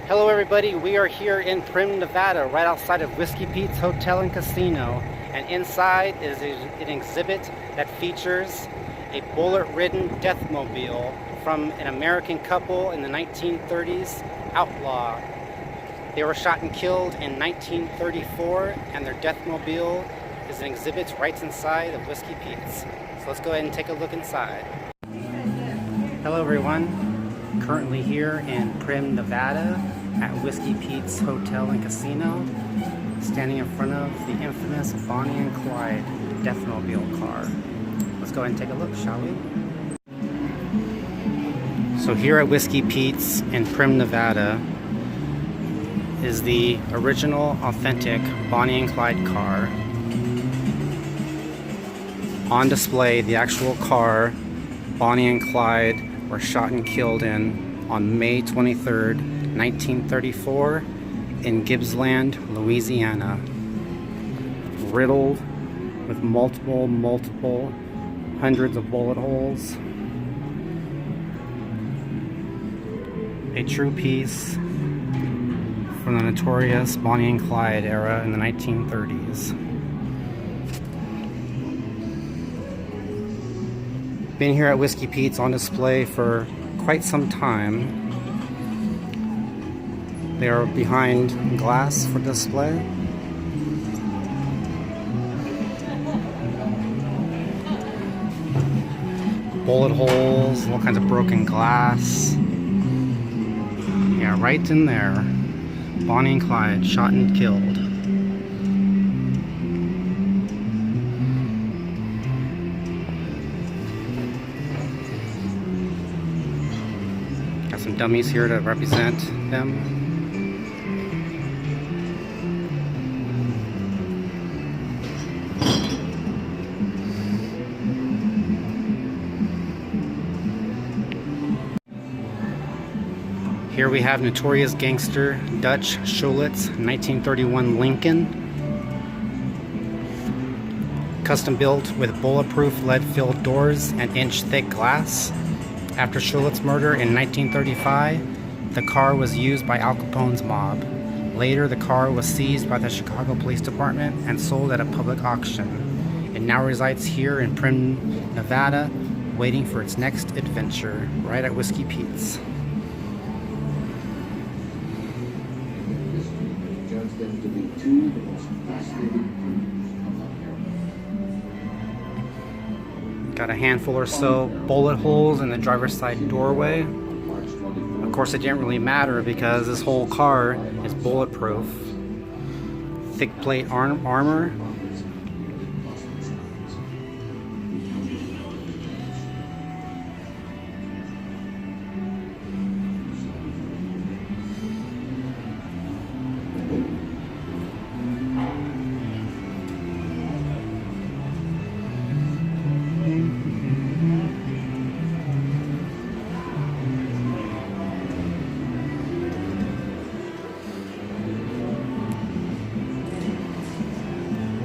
Hello everybody, we are here in Primm, Nevada, right outside of Whiskey Pete's Hotel and Casino. And inside is an exhibit that features a bullet-ridden deathmobile from an American couple in the 1930s, Outlaw. They were shot and killed in 1934, and their deathmobile is an exhibit right inside of Whiskey Pete's. So let's go ahead and take a look inside. Hello everyone. Currently here in Primm, Nevada at Whiskey Pete's Hotel and Casino, standing in front of the infamous Bonnie and Clyde deathmobile car. Let's go ahead and take a look, shall we? So here at Whiskey Pete's in Primm, Nevada is the original, authentic Bonnie and Clyde car. On display, the actual car Bonnie and Clyde were shot and killed in on May 23rd, 1934 in Gibbsland, Louisiana. Riddled with multiple hundreds of bullet holes. A true piece from the notorious Bonnie and Clyde era in the 1930s. Been here at Whiskey Pete's on display for quite some time. They are behind glass for display. Bullet holes, all kinds of broken glass. Yeah, right in there. Bonnie and Clyde shot and killed. Got some dummies here to represent them. Here we have notorious gangster Dutch Schultz 1931 Lincoln. Custom built with bulletproof lead-filled doors and inch-thick glass. After Schultz's murder in 1935, the car was used by Al Capone's mob. Later, the car was seized by the Chicago Police Department and sold at a public auction. It now resides here in Primm, Nevada, waiting for its next adventure, right at Whiskey Pete's. Them to be two of the most fascinating Got a handful or so bullet holes in the driver's side doorway. Of course, it didn't really matter because this whole car is bulletproof. Thick plate armor.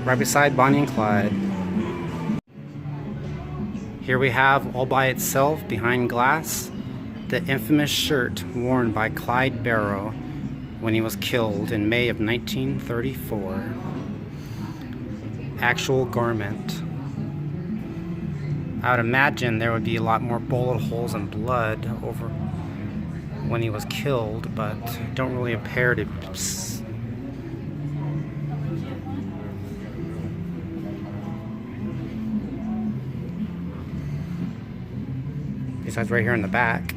Right beside Bonnie and Clyde. Here we have, all by itself, behind glass, the infamous shirt worn by Clyde Barrow when he was killed in May of 1934. Actual garment. I would imagine there would be a lot more bullet holes and blood over when he was killed, but don't really appear to. Besides right here in the back.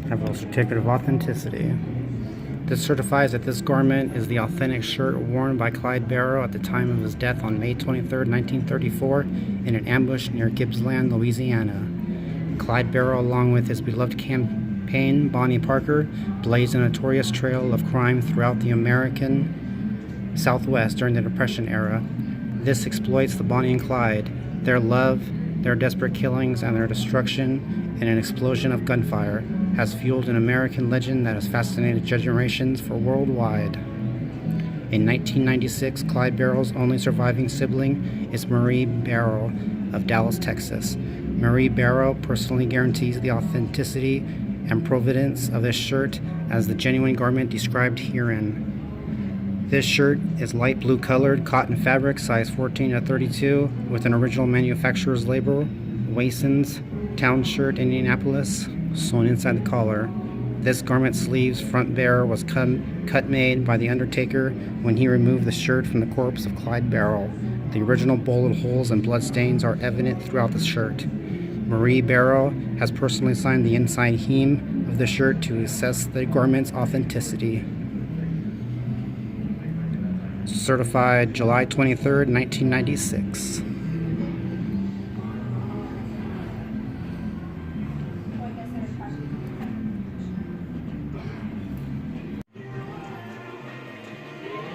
Have a certificate of authenticity. This certifies that this garment is the authentic shirt worn by Clyde Barrow at the time of his death on May 23, 1934, in an ambush near Gibbsland, Louisiana. Clyde Barrow, along with his beloved campaign Bonnie Parker, blazed a notorious trail of crime throughout the American Southwest during the Depression era. This exploits the Bonnie and Clyde, their love, their desperate killings, and their destruction in an explosion of gunfire has fueled an American legend that has fascinated generations for worldwide. In 1996, Clyde Barrow's only surviving sibling is Marie Barrow of Dallas, Texas. Marie Barrow personally guarantees the authenticity and provenance of this shirt as the genuine garment described herein. This shirt is light blue colored cotton fabric, size 14 to 32, with an original manufacturer's label, Wason's Town Shirt, Indianapolis, sewn inside the collar. This garment sleeve's front bearer was cut made by the Undertaker when he removed the shirt from the corpse of Clyde Barrow. The original bullet holes and bloodstains are evident throughout the shirt. Marie Barrow has personally signed the inside hem of the shirt to assess the garment's authenticity. Certified July 23rd, 1996.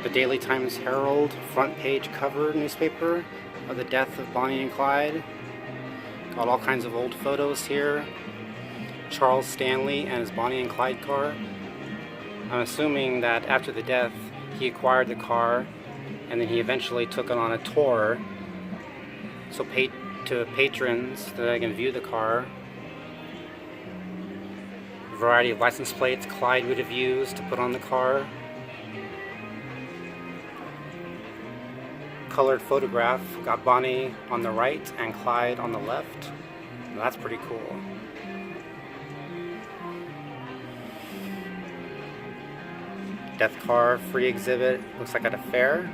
The Daily Times Herald front page cover newspaper of the death of Bonnie and Clyde. Got all kinds of old photos here. Charles Stanley and his Bonnie and Clyde car. I'm assuming that after the death, he acquired the car and then he eventually took it on a tour so to patrons that they can view the car. A variety of license plates Clyde would have used to put on the car. Colored photograph got Bonnie on the right and Clyde on the left. That's pretty cool. Death car free exhibit, looks like at a fair.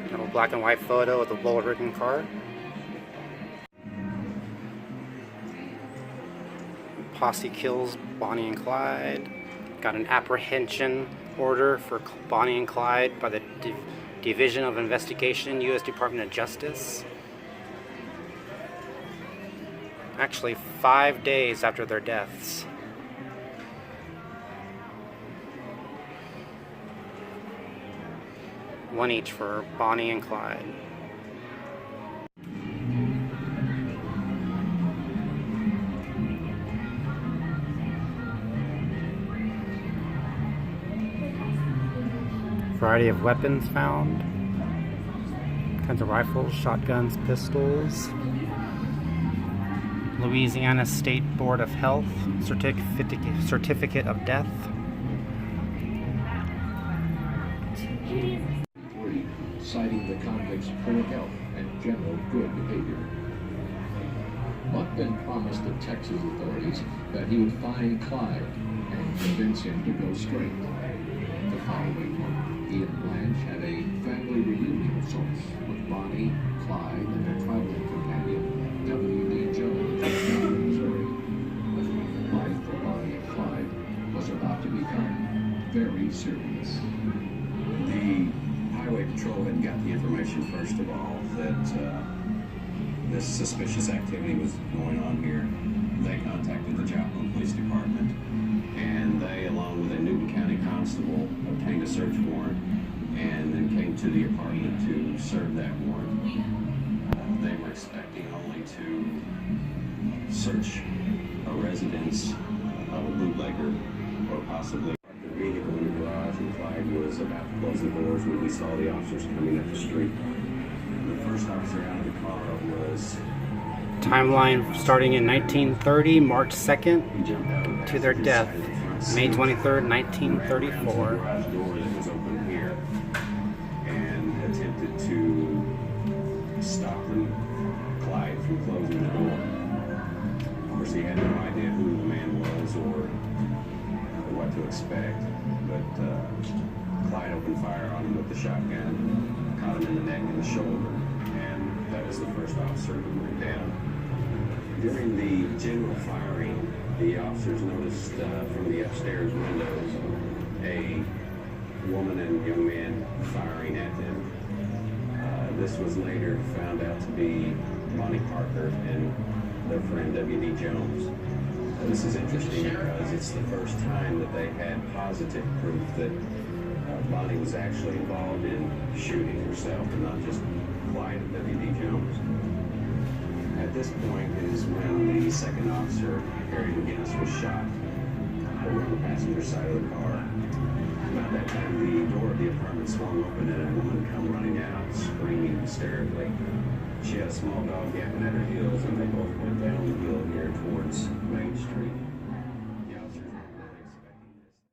Got a black and white photo of the bullet-ridden car. Posse kills Bonnie and Clyde. Got an apprehension order for Bonnie and Clyde by the Division of Investigation, U.S. Department of Justice. Actually, 5 days after their deaths. One each for Bonnie and Clyde. Variety of weapons found. Kinds of rifles, shotguns, pistols. Louisiana State Board of Health certificate of death. Citing the convict's poor health and general good behavior. Buck then promised the Texas authorities that he would find Clyde and convince him to go straight. The following month, he and Blanche had a family reunion of sorts with Bonnie, Clyde, and their traveling companion, W.D. Jones, in Missouri. Life for Bonnie and Clyde was about to become very serious. The Highway Patrol had got the information, first of all, that this suspicious activity was going on here. They contacted the Joplin Police Department, and they, along with a Newton County constable, obtained a search warrant and then came to the apartment to serve that warrant. They were expecting only to search a residence of a bootlegger or possibly the vehicle in the garage, and Clyde was about to close the doors when we saw the officers coming up the street. The first officer out of the car was... Timeline starting in 1930, March 2nd, to their death, May 23rd, 1934. The garage door that was open here and attempted to stop Clyde from closing the door. Of course, he had no idea who the man was or what to expect, but Clyde opened fire on him with the shotgun, caught him in the neck and the shoulder, and that was the first officer who went down. During the general firing, the officers noticed from the upstairs windows a woman and young man firing at them. This was later found out to be Bonnie Parker and their friend W.D. Jones. This is interesting because it's the first time that they had positive proof that Bonnie was actually involved in shooting herself and not just Clyde and W.D. Jones. At this point is when the second officer, Harry McGinnis, was shot over on the passenger side of the car. About that time, the door of the apartment swung open and a woman come running out, screaming hysterically. She had a small dog yapping at her heels, and they both went down the hill here towards Main Street.